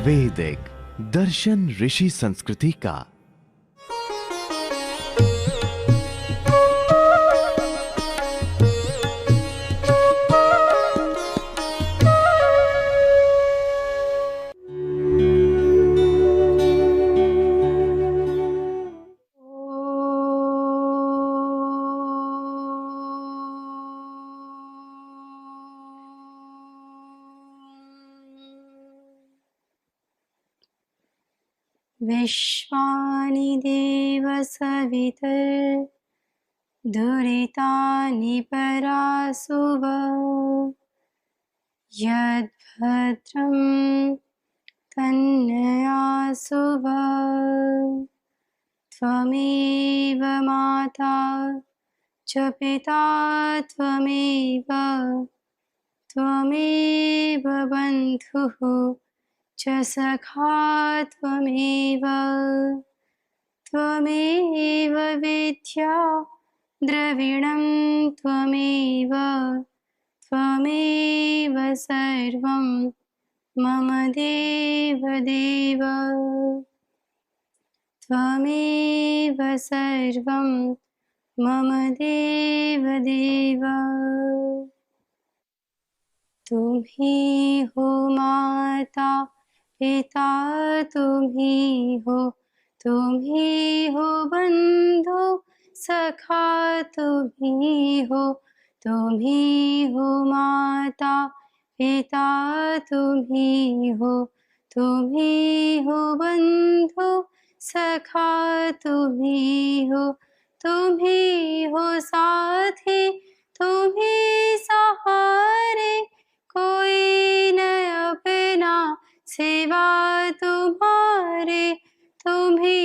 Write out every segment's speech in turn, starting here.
वैदिक दर्शन ऋषि संस्कृति का विश्वानि देव सवितुर्दुरितानि परासुव यद्भद्रं तन्नयासुव त्वमेव माता च पिता त्वमेव बन्धुः च सखा त्वमेव विद्या द्रविणं त्वमेव सर्वं मम देवदेव त्वमेव सर्वं मम देवदेव तुम ही हो माता पिता तुम ही हो बंधु सखा तुम ही हो माता पिता तुम ही हो बंधु सखा तुम ही हो साथी तुम ही सहारे कोई न अपना सिवा तुम्हारे तुम ही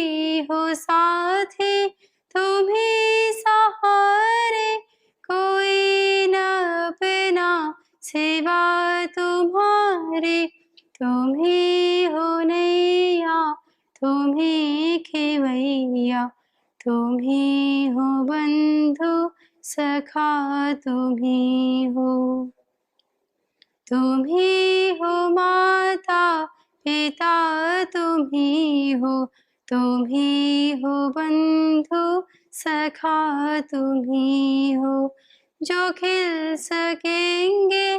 हो साथी तुम ही सहारे कोई न अपना सिवा तुम्हारे तुम ही हो नैया तुम ही खेवैया तुम ही हो बंधु सखा तुम ही हो माता पिता तुम ही हो बंधु सखा तुम ही हो जो खिल सकेंगे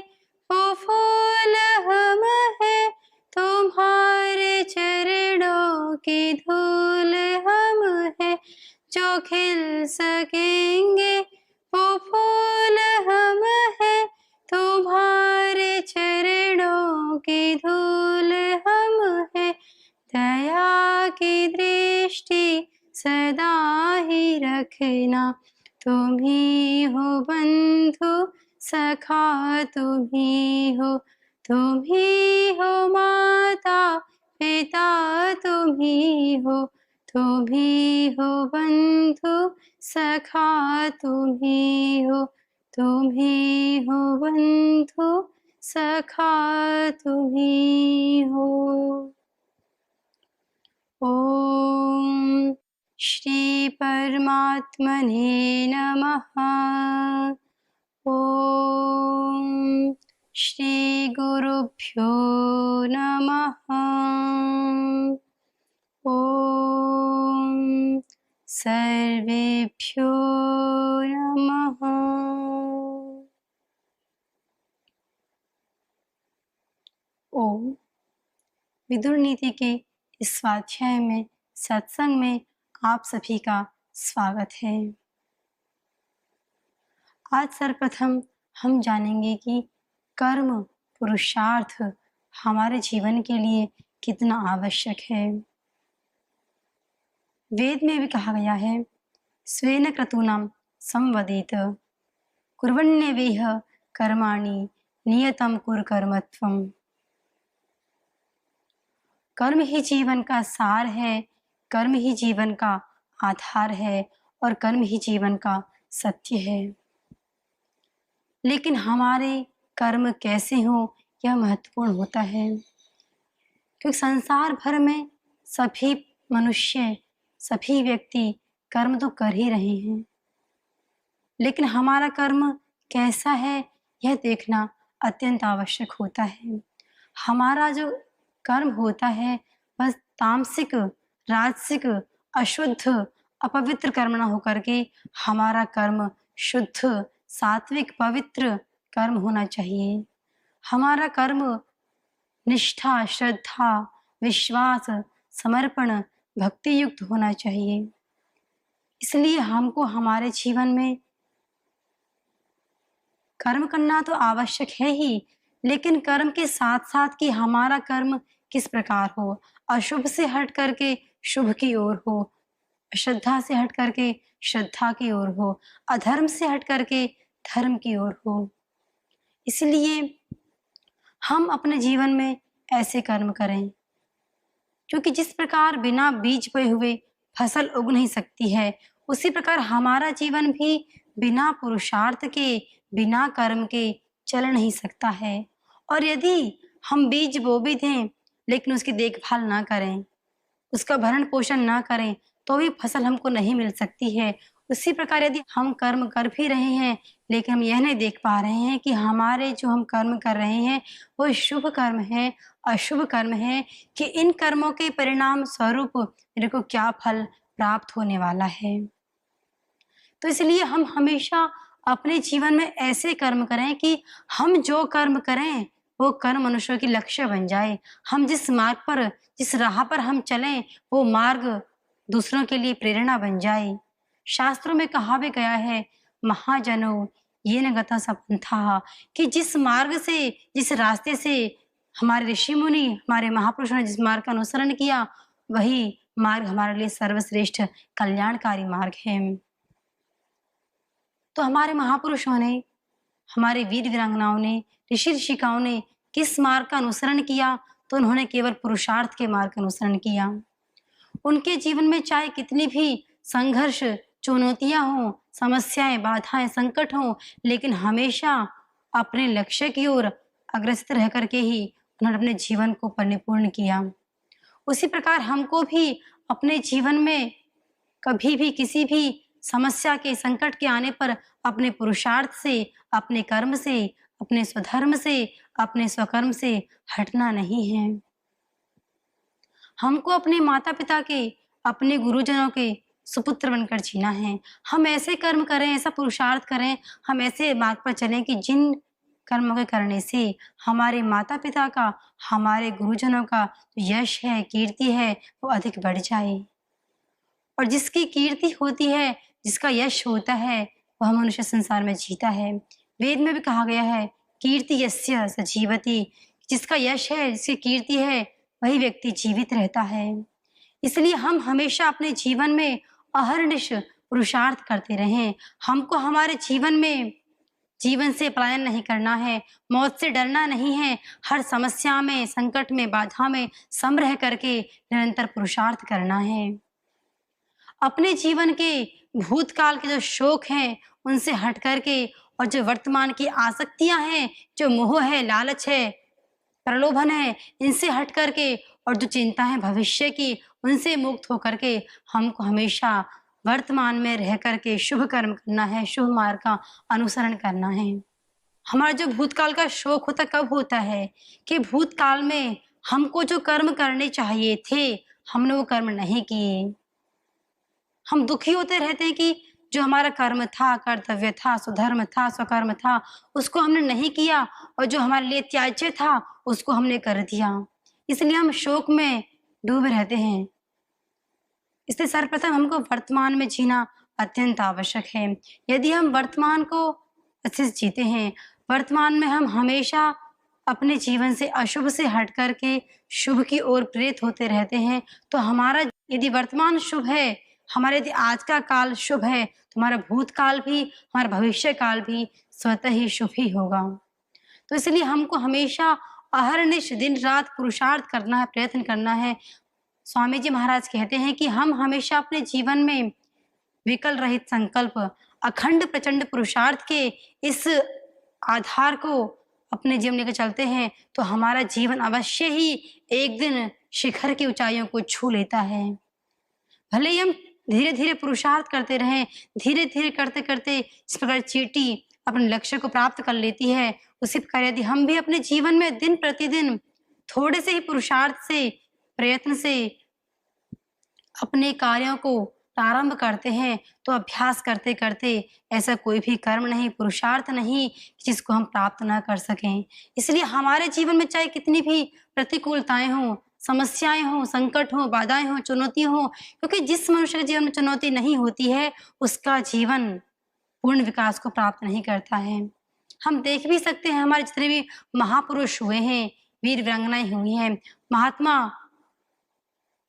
वो फूल हम हैं तुम्हारे चरणों की धूल हम हैं जो खिल सकेंगे वो फूल हम हैं तुम्हारे चरणों की धूल हम हैं दया की दृष्टि सदा ही रखना तुम ही हो बंधु सखा तुम ही हो माता पिता तुम ही हो बंधु सखा तुम ही हो बंधु सखा तुम ही हो। ओम श्री परमात्मने नमः। ओम श्री गुरुभ्यो नमः। ओम सर्वेभ्यो नमः। ओम विदुर नीति के इस स्वाध्याय में सत्संग में आप सभी का स्वागत है। आज सर्वप्रथम हम जानेंगे कि कर्म पुरुषार्थ हमारे जीवन के लिए कितना आवश्यक है। वेद में भी कहा गया है स्वेन क्रतूनाम संवदेत कुर्वन्नेवेह कर्माणि नियतं कुरु कर्मत्वम्। कर्म ही जीवन का सार है, कर्म ही जीवन का आधार है और कर्म ही जीवन का सत्य है। लेकिन हमारे कर्म कैसे हों यह महत्वपूर्ण होता है, क्योंकि संसार भर में सभी मनुष्य सभी व्यक्ति कर्म तो कर ही रहे हैं, लेकिन हमारा कर्म कैसा है यह देखना अत्यंत आवश्यक होता है। हमारा जो कर्म होता है बस तामसिक, राजसिक, अशुद्ध, अपवित्र कर्म ना होकर के हमारा कर्म शुद्ध, सात्विक, पवित्र कर्म होना चाहिए। हमारा कर्म निष्ठा, श्रद्धा, विश्वास, समर्पण, भक्ति युक्त होना चाहिए। इसलिए हमको हमारे जीवन में कर्म करना तो आवश्यक है ही, लेकिन कर्म के साथ-साथ कि हमारा कर्म किस प्रकार हो, अशुभ से हट करके शुभ की ओर हो, अश्रद्धा से हट करके श्रद्धा की ओर हो, अधर्म से हट करके धर्म की ओर हो। इसलिए हम अपने जीवन में ऐसे कर्म करें, क्योंकि जिस प्रकार बिना बीज बोए हुए फसल उग नहीं सकती है, उसी प्रकार हमारा जीवन भी बिना पुरुषार्थ के, बिना कर्म के चल नहीं सकता है। और यदि हम बीज बो भी दें, लेकिन उसकी देखभाल ना करें, उसका भरण पोषण ना करें, तो भी फसल हमको नहीं मिल सकती है। उसी प्रकार यदि हम कर्म कर भी रहे हैं, लेकिन हम यह नहीं देख पा रहे हैं कि हमारे जो हम कर्म कर रहे हैं, वो शुभ कर्म है, अशुभ कर्म है, कि इन कर्मों के परिणाम स्वरूप मेरे को क्या फल प्राप्त होने वाला है। तो इसलिए हम हमेशा अपने जीवन में ऐसे कर्म करें कि हम जो कर्म करें, वो कर्म मनुष्यों की लक्ष्य बन जाए। हम जिस मार्ग पर, जिस राह पर हम चलें, वो मार्ग दूसरों के लिए प्रेरणा बन जाए। शास्त्रों में कहा भी गया है, महाजनों येन गतः स पंथाः, कि जिस मार्ग से, जिस रास्ते से हमारे ऋषि मुनि, हमारे महापुरुषों ने जिस मार्ग का अनुसरण किया, वही मार्ग हमारे लिए सर्वश्रेष्ठ कल्याणकारी मार्ग है। तो हमारे महापुरुषों ने, हमारे वीर वीरांगनाओं ने, ऋषि ऋषिकाओं ने किस मार्ग का अनुसरण किया? तो उन्होंने केवल पुरुषार्थ के मार्ग का अनुसरण किया। उनके जीवन में चाहे कितनी भी संघर्ष, चुनौतियां हों, समस्याएं, बाधाएं, संकट हों, लेकिन हमेशा अपने लक्ष्य की ओर अग्रसर रह करके ही उन्होंने अपने जीवन को परिपूर्ण किया। उसी प्रकार हमको भी अपने जीवन में कभी भी किसी भी समस्या के, संकट के आने पर अपने पुरुषार्थ से, अपने कर्म से, अपने स्वधर्म से, अपने स्वकर्म से हटना नहीं है। हमको अपने माता-पिता के, अपने गुरुजनों के सुपुत्र बनकर जीना है। हम ऐसे कर्म करें, ऐसा पुरुषार्थ करें, हम ऐसे मार्ग पर चलें कि जिन कर्मों के करने से हमारे माता-पिता का, हमारे गुरुजनों का यश है, कीर्ति है, वो अधिक बढ़ जाए। और जिसकी कीर्ति होती है, जिसका यश होता है, वह मनुष्य संसार में जीता है। वेद में भी कहा गया है, कीर्ति यस्य स जीवति, जिसका यश है, जिसकी कीर्ति है, वही व्यक्ति जीवित रहता है। इसलिए हम हमेशा अपने जीवन में अहर्निश पुरुषार्थ करते रहें। हमको हमारे जीवन में, जीवन से पलायन नहीं करना है, मौत से डरना नहीं है। हर समस्या में, संकट में, बाधा में सम रह करके निरंतर पुरुषार्थ करना है। अपने जीवन के भूतकाल के जो शोक हैं, उनसे हट करके, और जो वर्तमान की आसक्तियां हैं, जो मोह है, लालच है, प्रलोभन है, इनसे हट करके, और जो चिंता है भविष्य की, उनसे मुक्त होकर के हमको हमेशा वर्तमान में रह करके शुभ कर्म करना है, शुभ मार्ग का अनुसरण करना है। हमारा जो भूतकाल का शोक होता कब होता है? कि भूतकाल में हमको जो कर्म करने चाहिए थे, हमने वो कर्म नहीं किए। हम दुखी होते रहते हैं कि जो हमारा कर्म था, कर्तव्य था, स्वधर्म था, स्वकर्म था, उसको हमने नहीं किया, और जो हमारे लिए त्याज्य था, उसको हमने कर दिया। इसलिए हम शोक में डूबे रहते हैं। इसलिए सर्वप्रथम हमको वर्तमान में जीना अत्यंत आवश्यक है। यदि हम वर्तमान को अच्छे से जीते हैं, वर्तमान में हम हमेशा अपने जीवन से, अशुभ से हट करके शुभ की ओर प्रेरित होते रहते हैं, तो हमारा यदि वर्तमान शुभ है, हमारे यदि आज का काल शुभ है, तो हमारा भूतकाल भी, हमारा भविष्य काल भी स्वतः ही शुभ ही होगा। तो इसलिए हमको हमेशा अहर्निश दिन रात पुरुषार्थ करना है, प्रयत्न करना है। स्वामी जी महाराज कहते हैं कि हम हमेशा अपने जीवन में विकल रहित संकल्प, अखंड प्रचंड पुरुषार्थ के इस आधार को अपने जीवन लेकर चलते हैं, तो हमारा जीवन अवश्य ही एक दिन शिखर की ऊंचाइयों को छू लेता है। भले ही हम धीरे धीरे पुरुषार्थ करते रहें, धीरे धीरे करते करते इस प्रकार चींटी अपने लक्ष्य को प्राप्त कर लेती है, उसी प्रकार यदि हम भी अपने जीवन में दिन प्रतिदिन थोड़े से ही पुरुषार्थ से, प्रयत्न से अपने कार्यों को प्रारंभ करते हैं, तो अभ्यास करते करते ऐसा कोई भी कर्म नहीं, पुरुषार्थ नहीं जिसको हम प्राप्त ना कर सकें। इसलिए हमारे जीवन में चाहे कितनी भी प्रतिकूलताएं हों, समस्याएं हों, संकट हों, बाधाएं हों, चुनौतियां हों, क्योंकि जिस मनुष्य के जीवन में चुनौती नहीं होती है उसका जीवन पूर्ण विकास को प्राप्त नहीं करता है। हम देख भी सकते हैं हमारे जितने भी महापुरुष हुए हैं, वीर वीरांगनाएं हुई हैं, महात्मा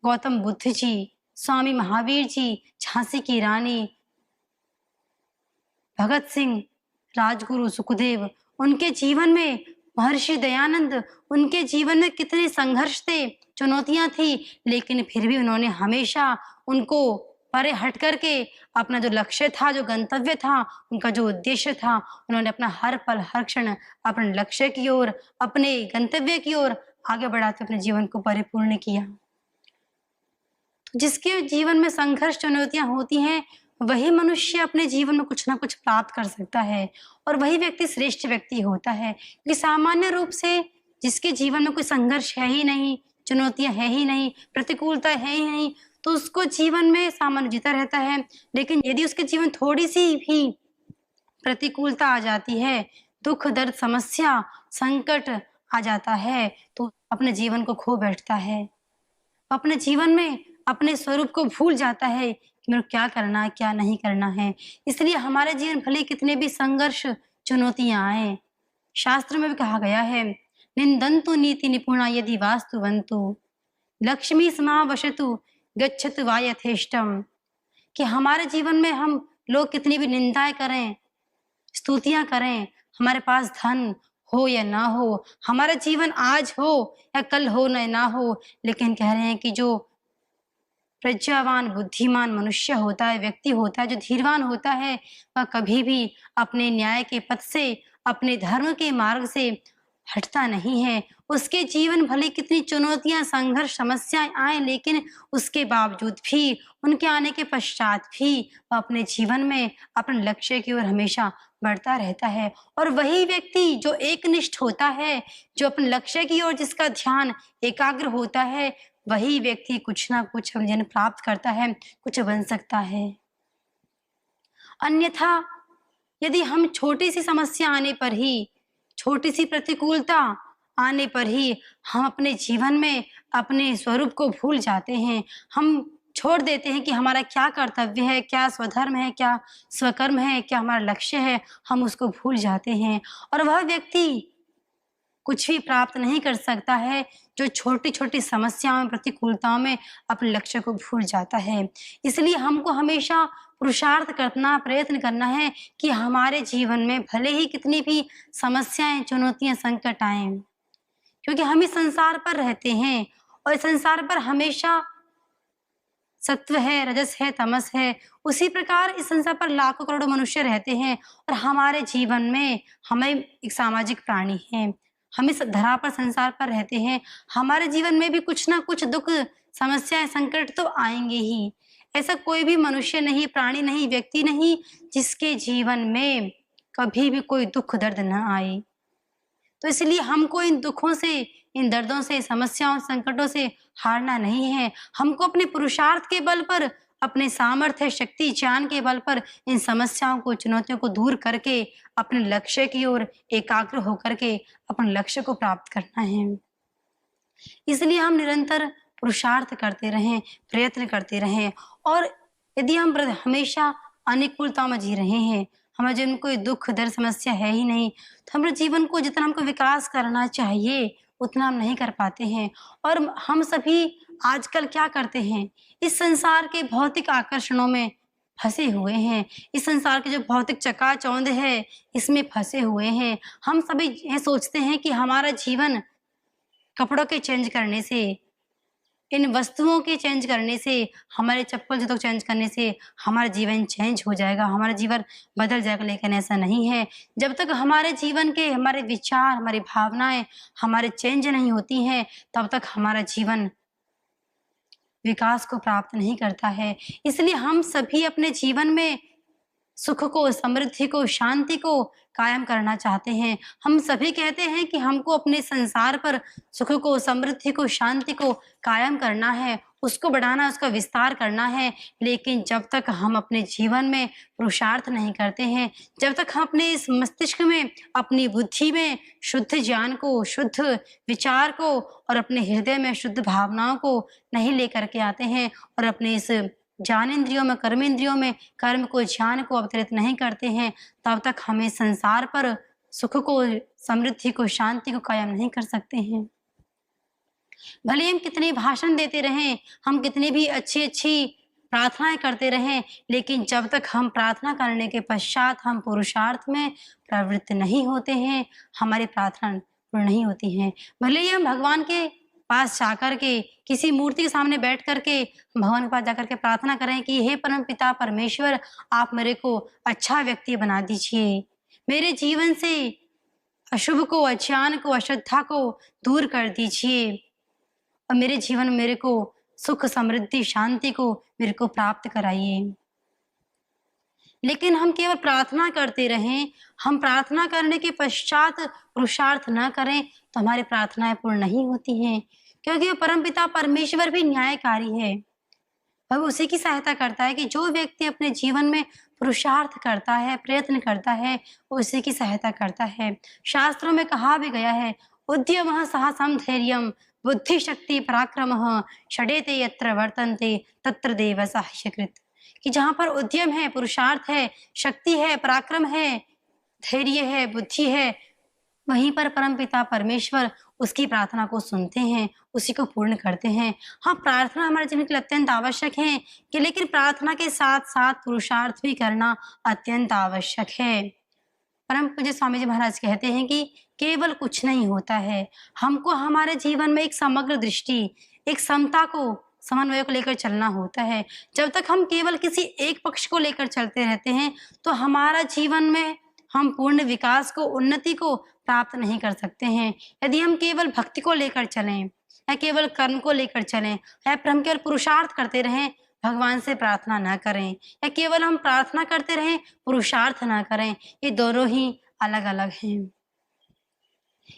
गौतम बुद्ध जी, स्वामी महावीर जी, झांसी की रानी, भगत सिंह, राजगुरु सुखदेव, उनके जीवन में महर्षि दयानंद, उनके जीवन में कितने संघर्ष थे, चुनौतियां थी, लेकिन फिर भी उन्होंने हमेशा उनको परे हट करके अपना जो लक्ष्य था, जो गंतव्य था, उनका जो उद्देश्य था, उन्होंने अपना हर पल हर क्षण अपने लक्ष्य की ओर, अपने गंतव्य की ओर आगे बढ़ाते अपने जीवन को परिपूर्ण किया। जिसके जीवन में संघर्ष चुनौतियां होती हैं वही मनुष्य अपने जीवन में कुछ ना कुछ प्राप्त कर सकता है और वही व्यक्ति श्रेष्ठ व्यक्ति होता है। क्योंकि सामान्य रूप से जिसके जीवन में कोई संघर्ष है ही नहीं, चुनौतियां है ही नहीं, प्रतिकूलता है ही नहीं, तो उसको जीवन में सामान्य जीता रहता है। लेकिन यदि उसके जीवन थोड़ी सी भी प्रतिकूलता आ जाती है, दुख दर्द समस्या संकट आ जाता है, तो अपने जीवन को खो बैठता है, अपने जीवन में अपने स्वरूप को भूल जाता है कि मेरे को क्या करना है, क्या नहीं करना है। इसलिए हमारे जीवन भले कितने भी संघर्ष चुनौतियां आए, शास्त्र में भी कहा गया है, निंदन्तु नीति निपुणा यदि वास्तुवन्तु लक्ष्मी समावशतु गच्छतु वा यथेष्टम, कि हमारे जीवन में हम लोग कितनी भी निंदाएं करें, स्तुतियां करें, हमारे पास धन हो या ना हो, हमारा जीवन आज हो या कल हो ना हो, लेकिन कह रहे हैं कि जो प्रज्ञावान बुद्धिमान मनुष्य होता है, व्यक्ति होता है, जो धीरवान होता है, वह कभी भी अपने न्याय के पथ से, अपने धर्म के मार्ग से हटता नहीं है। उसके जीवन भले कितनी चुनौतियां संघर्ष समस्याएं आए, लेकिन उसके बावजूद भी, उनके आने के पश्चात भी वह अपने जीवन में अपने लक्ष्य की ओर हमेशा बढ़ता रहता है। और वही व्यक्ति जो एकनिष्ठ होता है, जो अपने लक्ष्य की ओर जिसका ध्यान एकाग्र होता है, वही व्यक्ति कुछ ना कुछ हम प्राप्त करता है, कुछ बन सकता है। अन्यथा यदि हम छोटी सी समस्या आने पर ही, छोटी सी प्रतिकूलता आने पर ही हम अपने जीवन में अपने स्वरूप को भूल जाते हैं, हम छोड़ देते हैं कि हमारा क्या कर्तव्य है, क्या स्वधर्म है, क्या स्वकर्म है, क्या हमारा लक्ष्य है, हम उसको भूल जाते हैं। और वह व्यक्ति कुछ भी प्राप्त नहीं कर सकता है जो छोटी छोटी समस्याओं प्रतिकूलताओं में अपने लक्ष्य को भूल जाता है। इसलिए हमको हमेशा पुरुषार्थ करना, प्रयत्न करना है कि हमारे जीवन में भले ही कितनी भी समस्याएं, चुनौतियां, संकट आए, क्योंकि हम इस संसार पर रहते हैं और इस संसार पर हमेशा सत्व है, रजस है, तमस है। उसी प्रकार इस संसार पर लाखों करोड़ों मनुष्य रहते हैं और हमारे जीवन में हमें एक सामाजिक प्राणी हैं, हम इस धरा पर संसार पर रहते हैं, हमारे जीवन में भी कुछ ना कुछ दुख समस्याएं संकट तो आएंगे ही। ऐसा कोई भी मनुष्य नहीं, प्राणी नहीं, व्यक्ति नहीं जिसके जीवन में कभी भी कोई दुख दर्द न आए। तो इसलिए हमको इन दुखों से, इन दर्दों से, समस्याओं, संकटों से हारना नहीं है। हमको अपने पुरुषार्थ के बल पर, अपने सामर्थ्य, शक्ति, ज्ञान के बल पर इन समस्याओं को, चुनौतियों को दूर करके अपने लक्ष्य की ओर एकाग्र होकर के अपने लक्ष्य को प्राप्त करना है। इसलिए हम निरंतर पुरुषार्थ करते रहें, प्रयत्न करते रहें। और यदि हम हमेशा अनुकूलता में जी रहे हैं, हमारे जीवन में कोई दुख दर्द समस्या है ही नहीं, तो हमारे जीवन को जितना हमको विकास करना चाहिए उतना हम नहीं कर पाते हैं। और हम सभी आजकल क्या करते हैं, इस संसार के भौतिक आकर्षणों में फंसे हुए हैं, इस संसार के जो भौतिक चकाचौंध है इसमें फंसे हुए हैं। हम सभी ये सोचते हैं कि हमारा जीवन कपड़ों के चेंज करने से, इन वस्तुओं के चेंज करने से, हमारे चप्पल जूतों चेंज करने से हमारा जीवन चेंज हो जाएगा, हमारा जीवन बदल जाएगा। लेकिन ऐसा नहीं है। जब तक हमारे जीवन के, हमारे विचार, हमारी भावनाएं हमारे चेंज नहीं होती हैं, तब तक हमारा जीवन विकास को प्राप्त नहीं करता है। इसलिए हम सभी अपने जीवन में सुख को, समृद्धि को, शांति को कायम करना चाहते हैं। हम सभी कहते हैं कि हमको अपने संसार पर सुख को, समृद्धि को, शांति को कायम करना है, उसको बढ़ाना, उसका विस्तार करना है। लेकिन जब तक हम अपने जीवन में पुरुषार्थ नहीं करते हैं, जब तक हम अपने इस मस्तिष्क में, अपनी बुद्धि में शुद्ध ज्ञान को, शुद्ध विचार को और अपने हृदय में शुद्ध भावनाओं को नहीं लेकर के आते हैं और अपने इस ज्ञानेंद्रियों में, कर्मेंद्रियों में कर्म को, ज्ञान को अवतरित नहीं करते हैं, तब तक हमें संसार पर सुख को, समृद्धि को, शांति को कायम नहीं कर सकते हैं। भले हम कितने भाषण देते रहें, हम कितनी भी अच्छी प्रार्थनाएं करते रहें, लेकिन जब तक हम प्रार्थना करने के पश्चात हम पुरुषार्थ में प्रवृत्त नहीं होते हैं, हमारी प्रार्थना पूर्ण नहीं होती है। भले ही हम भगवान के पास जाकर के, किसी मूर्ति के सामने बैठ करके भगवान के पास जाकर के प्रार्थना करें कि हे परम पिता परमेश्वर, आप मेरे को अच्छा व्यक्ति बना दीजिए, मेरे जीवन से अशुभ को, अज्ञान को, अश्रद्धा को दूर कर दीजिए और मेरे जीवन में मेरे को सुख, समृद्धि, शांति को मेरे को प्राप्त कराइए। लेकिन हम केवल प्रार्थना करते रहें, हम प्रार्थना करने के पश्चात पुरुषार्थ न करें तो हमारी प्रार्थनाएं पूर्ण नहीं होती हैं, क्योंकि परमपिता परमेश्वर भी न्यायकारी है। वह उसी की सहायता करता है कि जो व्यक्ति अपने जीवन में पुरुषार्थ करता है, प्रयत्न करता है, वो उसी की सहायता करता है। शास्त्रों में कहा भी गया है, उद्यमः साहसं धैर्यं बुद्धि शक्ति पराक्रमः षडेते यत्र वर्तन्ते तत्र देव साह्यकृत, कि जहाँ पर उद्यम है, पुरुषार्थ है, शक्ति है, पराक्रम है, धैर्य है, बुद्धि है, वहीं पर परमपिता परमेश्वर उसकी प्रार्थना को सुनते हैं, उसी को पूर्ण करते हैं। हाँ, प्रार्थना हमारे जीवन के लिए अत्यंत आवश्यक है कि, लेकिन प्रार्थना के साथ साथ पुरुषार्थ भी करना अत्यंत आवश्यक है। परम पूज्य स्वामी जी महाराज कहते हैं कि केवल कुछ नहीं होता है, हमको हमारे जीवन में एक समग्र दृष्टि, एक समता को, समन्वय को लेकर चलना होता है। जब तक हम केवल किसी एक पक्ष को लेकर चलते रहते हैं तो हमारा जीवन में हम पूर्ण विकास को, उन्नति को प्राप्त नहीं कर सकते हैं। यदि हम केवल भक्ति को लेकर चलें या केवल कर्म को लेकर चलें या फिर हम केवल पुरुषार्थ करते रहें, भगवान से प्रार्थना न करें, या केवल हम प्रार्थना करते रहें, पुरुषार्थ न करें, ये दोनों ही अलग अलग हैं।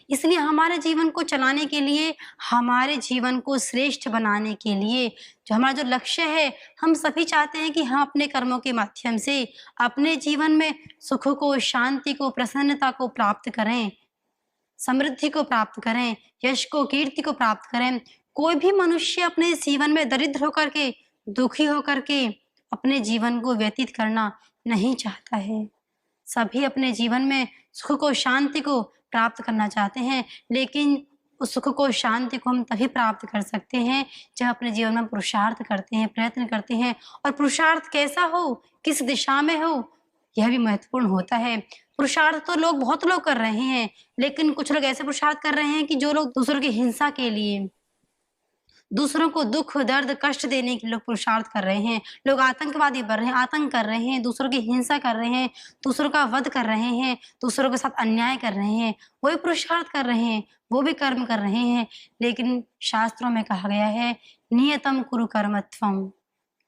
इसलिए हमारे जीवन को चलाने के लिए, हमारे जीवन को श्रेष्ठ बनाने के लिए, जो हमारा जो लक्ष्य है, हम सभी चाहते हैं कि हम अपने कर्मों के माध्यम से अपने जीवन में सुख को, शांति को, प्रसन्नता को प्राप्त करें, समृद्धि को प्राप्त करें, यश को, कीर्ति को प्राप्त करें। कोई भी मनुष्य अपने जीवन में दरिद्र होकर के, दुखी होकर के अपने जीवन को व्यतीत करना नहीं चाहता है। सभी अपने जीवन में सुख को, शांति को प्राप्त करना चाहते हैं, लेकिन उस सुख को, शांति को हम तभी प्राप्त कर सकते हैं जब अपने जीवन में पुरुषार्थ करते हैं, प्रयत्न करते हैं। और पुरुषार्थ कैसा हो, किस दिशा में हो, यह भी महत्वपूर्ण होता है। पुरुषार्थ तो बहुत लोग कर रहे हैं, लेकिन कुछ लोग ऐसे पुरुषार्थ कर रहे हैं कि जो लोग दूसरों की हिंसा के लिए, दूसरों को दुख, दर्द, कष्ट देने के लोग पुरुषार्थ कर रहे हैं। लोग आतंकवादी बन रहे हैं, आतंक कर रहे हैं, दूसरों की हिंसा कर रहे हैं, दूसरों का वध कर रहे हैं, दूसरों के साथ अन्याय कर रहे हैं, वो भी पुरुषार्थ कर रहे हैं, वो भी कर्म कर रहे हैं। लेकिन शास्त्रों में कहा गया है, नियतम कुरु कर्मत्वम,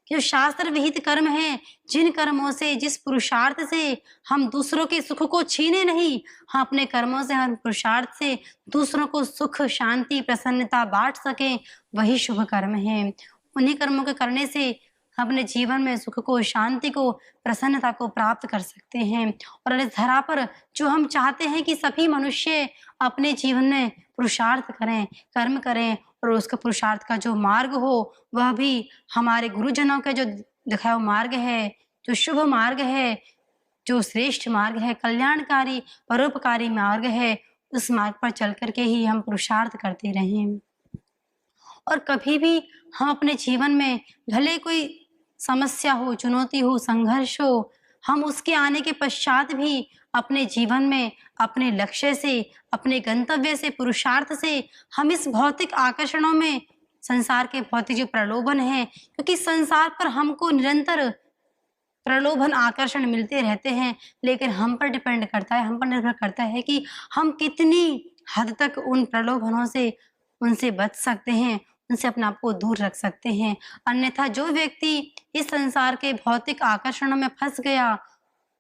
जो शास्त्र विहित कर्म है, जिन कर्मों से, जिस पुरुषार्थ से हम दूसरों के सुख को छीने नहीं, हम अपने कर्मों से, हम पुरुषार्थ से दूसरों को सुख, शांति, प्रसन्नता बांट सकें, वही शुभ कर्म है। उन्हीं कर्मों के करने से हम अपने जीवन में सुख को, शांति को, प्रसन्नता को प्राप्त कर सकते हैं। और इस धरा पर जो हम चाहते हैं कि सभी मनुष्य अपने जीवन में पुरुषार्थ करें, कर्म करें, और उसका पुरुषार्थ का जो मार्ग हो वह भी हमारे गुरुजनों का जो दिखाया हुआ मार्ग है, जो शुभ मार्ग है, जो श्रेष्ठ मार्ग है, कल्याणकारी, परोपकारी मार्ग है, उस मार्ग पर चल करके ही हम पुरुषार्थ करते रहें। और कभी भी हम अपने जीवन में भले कोई समस्या हो, चुनौती हो, संघर्ष हो, हम उसके आने के पश्चात भी अपने जीवन में, अपने लक्ष्य से, अपने गंतव्य से, पुरुषार्थ से हम इस भौतिक आकर्षणों में, संसार के भौतिक जो प्रलोभन है, क्योंकि संसार पर हमको निरंतर प्रलोभन, आकर्षण मिलते रहते हैं, लेकिन हम पर डिपेंड करता है, हम पर निर्भर करता है कि हम कितनी हद तक उन प्रलोभनों से, उनसे बच सकते हैं, उनसे अपने आप को दूर रख सकते हैं। अन्यथा जो व्यक्ति इस संसार के भौतिक आकर्षणों में फंस गया,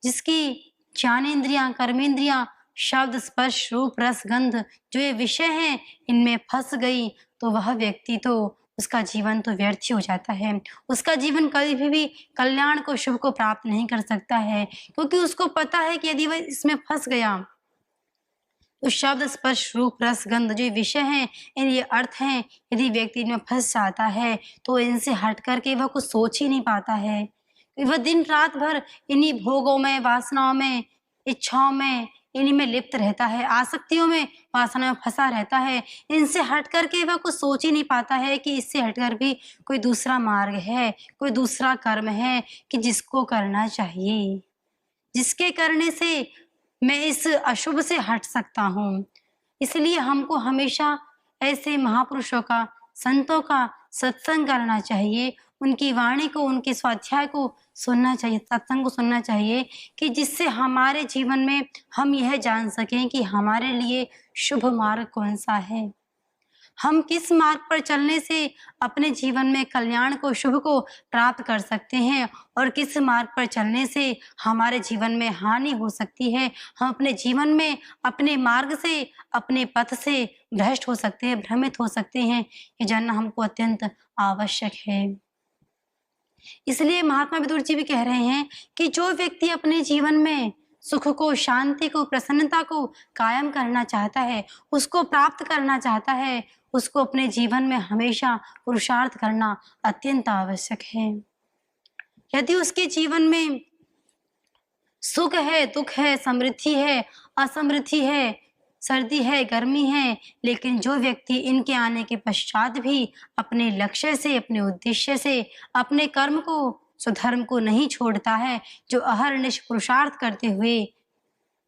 जिसकी ज्ञानेंद्रियां, कर्मेंद्रियां, शब्द, स्पर्श, रूप, रस, गंध जो ये विषय हैं इनमें फंस गई तो वह व्यक्ति तो उसका जीवन तो व्यर्थ ही हो जाता है। उसका जीवन कभी भी कल्याण को, शुभ को प्राप्त नहीं कर सकता है, क्योंकि उसको पता है कि यदि वह इसमें फंस गया तो शब्द, स्पर्श, रूप, रस, गंध जो ये विषय हैं, इन ये अर्थ हैं, यदि व्यक्ति इनमें फंस जाता है तो इनसे हट करके वह कुछ सोच ही नहीं पाता है। वह दिन रात भर इन्हीं भोगों में, वासनाओं में, इच्छाओं में, इन्हीं में लिप्त रहता है, आसक्तियों में, वासना में फंसा रहता है। इनसे हट करके वह कुछ सोच ही नहीं पाता है कि इससे हटकर भी कोई दूसरा मार्ग है, कोई दूसरा कर्म है कि जिसको करना चाहिए, जिसके करने से मैं इस अशुभ से हट सकता हूँ। इसलिए हमको हमेशा ऐसे महापुरुषों का, संतों का सत्संग करना चाहिए, उनकी वाणी को, उनके स्वाध्याय को सुनना चाहिए, सत्संग को सुनना चाहिए कि जिससे हमारे जीवन में हम यह जान सकें कि हमारे लिए शुभ मार्ग कौन-सा है। हम किस मार्ग पर चलने से अपने जीवन में कल्याण को, शुभ को प्राप्त कर सकते हैं और किस मार्ग पर चलने से हमारे जीवन में हानि हो सकती है। हम अपने जीवन में अपने मार्ग से, अपने पथ से भ्रष्ट हो सकते हैं, भ्रमित हो सकते हैं। ये जानना हमको अत्यंत आवश्यक है। इसलिए महात्मा विदुर जी भी कह रहे हैं कि जो व्यक्ति अपने जीवन में सुख को, शांति को, प्रसन्नता को कायम करना चाहता है, उसको प्राप्त करना चाहता है, उसको अपने जीवन में हमेशा पुरुषार्थ करना अत्यंत आवश्यक है। यदि उसके जीवन में सुख है, दुख है, समृद्धि है, असमृद्धि है, सर्दी है, गर्मी है, लेकिन जो व्यक्ति इनके आने के पश्चात भी अपने लक्ष्य से, अपने उद्देश्य से, अपने कर्म को, स्वधर्म को नहीं छोड़ता है, जो अहर्निश पुरुषार्थ करते हुए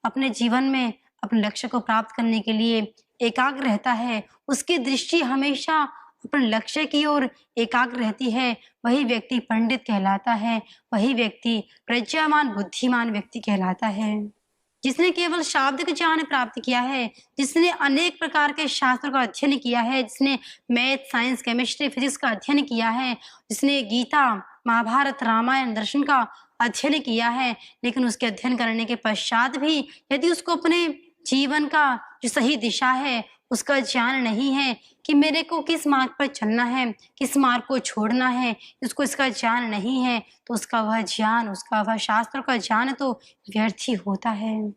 अपने जीवन में अपने लक्ष्य को प्राप्त करने के लिए एकाग्र रहता है, उसकी दृष्टि हमेशा अपने लक्ष्य की ओर एकाग्र रहती है, वही व्यक्ति पंडित कहलाता है, वही व्यक्ति प्रज्ञावान, बुद्धिमान व्यक्ति कहलाता है। जिसने केवल शाब्दिक ज्ञान प्राप्त किया है, जिसने अनेक प्रकार के शास्त्रों का अध्ययन किया है, जिसने मैथ, साइंस, केमिस्ट्री, फिजिक्स का अध्ययन किया है, जिसने गीता, महाभारत, रामायण, दर्शन का अध्ययन किया है, लेकिन उसके अध्ययन करने के पश्चात भी यदि उसको अपने जीवन का जो सही दिशा है उसका ज्ञान नहीं है कि मेरे को किस मार्ग पर चलना है, किस मार्ग को छोड़ना है, उसको इसका ज्ञान नहीं है, तो उसका वह ज्ञान, उसका वह शास्त्र का ज्ञान तो व्यर्थ ही होता है।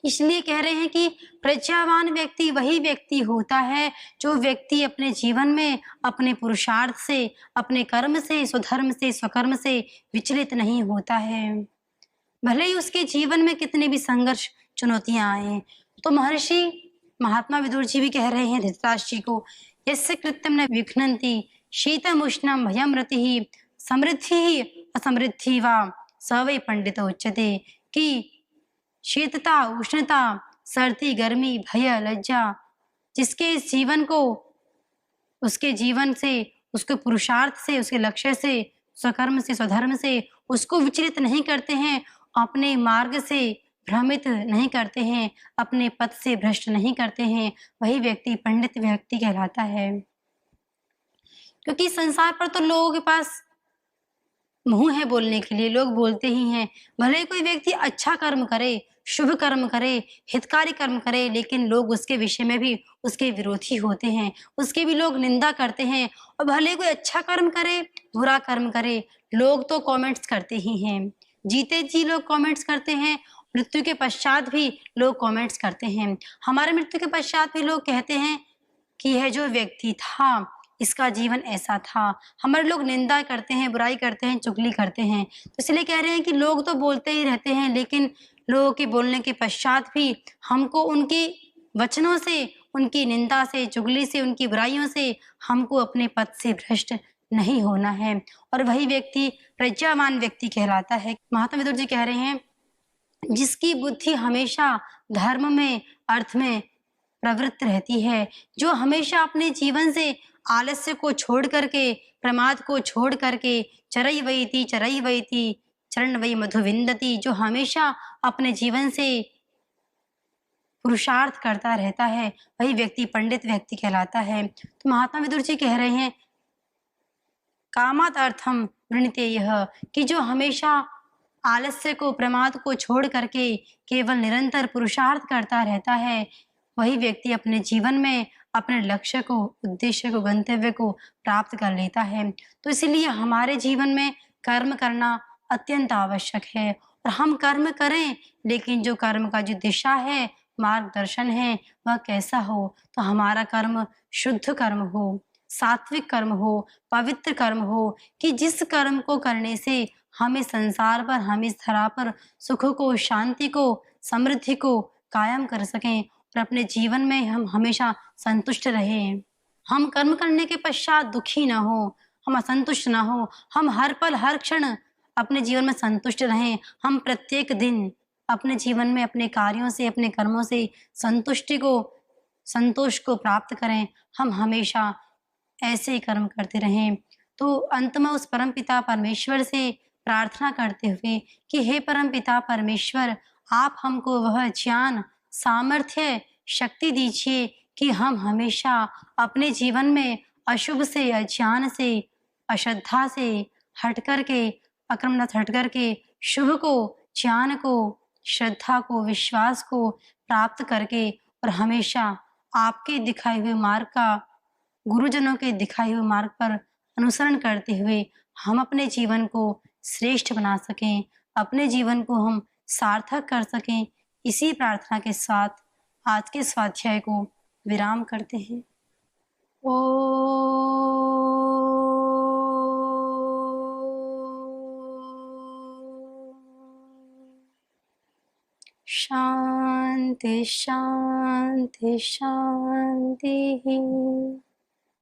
इसलिए कह रहे हैं कि प्रज्ञावान व्यक्ति वही व्यक्ति होता है जो व्यक्ति अपने जीवन में अपने पुरुषार्थ से, अपने कर्म से, स्वधर्म से, स्वकर्म से विचलित नहीं होता है। भले ही उसके जीवन में कितने भी संघर्ष, चुनौतियां आए। तो महर्षि महात्मा विदुर जी भी कह रहे हैं धृतराष्ट्र जी को, यस्य कृत्यम न विघ्नन्ति शीतम उष्णम भयम रतिः समृद्धि असमृद्धि वा स वै पंडित उच्यते, कि शीतता, उष्णता, सर्दी, गर्मी, भय, लज्जा, जिसके इस जीवन को, उसके जीवन से, उसके पुरुषार्थ से, उसके लक्ष्य से, स्वकर्म से, स्वधर्म से उसको विचलित नहीं करते हैं, अपने मार्ग से भ्रमित नहीं करते हैं, अपने पथ से भ्रष्ट नहीं करते हैं, वही व्यक्ति पंडित व्यक्ति कहलाता है। क्योंकि संसार पर तो लोगों के पास मुंह है बोलने के लिए, लोग बोलते ही हैं। भले कोई व्यक्ति अच्छा कर्म करे, शुभ कर्म करे, हितकारी कर्म करे, लेकिन लोग उसके विषय में भी उसके विरोधी होते हैं, उसकी भी लोग निंदा करते हैं। और भले कोई अच्छा कर्म करे, बुरा कर्म करे, लोग तो कमेंट्स करते ही हैं। जीते जी लोग कमेंट्स करते हैं, मृत्यु के पश्चात भी लोग कमेंट्स करते हैं। हमारे मृत्यु के पश्चात भी लोग कहते हैं कि यह जो व्यक्ति था, इसका जीवन ऐसा था। हमारे लोग निंदा करते हैं, बुराई करते हैं, चुगली करते हैं। तो इसलिए कह रहे हैं कि लोग तो बोलते ही रहते हैं, लेकिन लोगों के बोलने के पश्चात भी हमको उनके वचनों से, उनकी निंदा से, चुगली से, उनकी बुराइयों से हमको अपने पथ से भ्रष्ट नहीं होना है। और वही व्यक्ति प्रज्ञावान व्यक्ति कहलाता है। महात्मा विदुर जी कह रहे हैं, जिसकी बुद्धि हमेशा धर्म में, अर्थ में प्रवृत्त रहती है, जो हमेशा अपने जीवन से आलस्य को छोड़ करके, प्रमाद को छोड़ करके, चरई वैति चरण वही मधु विंदती, जो हमेशा अपने जीवन से पुरुषार्थ करता रहता है, वही व्यक्ति पंडित व्यक्ति कहलाता है। तो महात्मा विदुर जी कह रहे हैं, कामात अर्थम वृणीते यह, कि जो हमेशा आलस्य को, प्रमाद को छोड़ करके केवल निरंतर पुरुषार्थ करता रहता है, वही व्यक्ति अपने जीवन में अपने लक्ष्य को, उद्देश्य को, गंतव्य को प्राप्त कर लेता है। तो इसीलिए हमारे जीवन में कर्म करना अत्यंत आवश्यक है और हम कर्म करें, लेकिन जो कर्म का जो दिशा है, मार्गदर्शन है, वह कैसा हो? तो हमारा कर्म शुद्ध कर्म हो, सात्विक कर्म हो, पवित्र कर्म हो, कि जिस कर्म को करने से हम इस संसार पर, हम इस धरा पर सुख को, शांति को, समृद्धि को कायम कर सकें और अपने जीवन में हम हमेशा संतुष्ट रहें। हम कर्म करने के पश्चात दुखी ना हो, हम असंतुष्ट ना हो, हम हर पल, हर क्षण अपने जीवन में संतुष्ट रहें। हम प्रत्येक दिन अपने जीवन में अपने कार्यों से, अपने कर्मों से संतुष्टि को, संतोष को प्राप्त करें। हम हमेशा ऐसे ही कर्म करते रहें। तो अंत में उस परमपिता परमेश्वर से प्रार्थना करते हुए कि हे परमपिता परमेश्वर, आप हमको वह ज्ञान, सामर्थ्य, शक्ति दीजिए कि हम हमेशा अपने जीवन में अशुभ से, अज्ञान से, अश्रद्धा से हट करके, अक्रमणत हट करके शुभ को, ज्ञान को, श्रद्धा को, विश्वास को प्राप्त करके और हमेशा आपके दिखाए हुए मार्ग का, गुरुजनों के दिखाए हुए मार्ग पर अनुसरण करते हुए हम अपने जीवन को श्रेष्ठ बना सकें, अपने जीवन को हम सार्थक कर सकें। इसी प्रार्थना के साथ आज के स्वाध्याय को विराम करते हैं। शांति शांति शांति।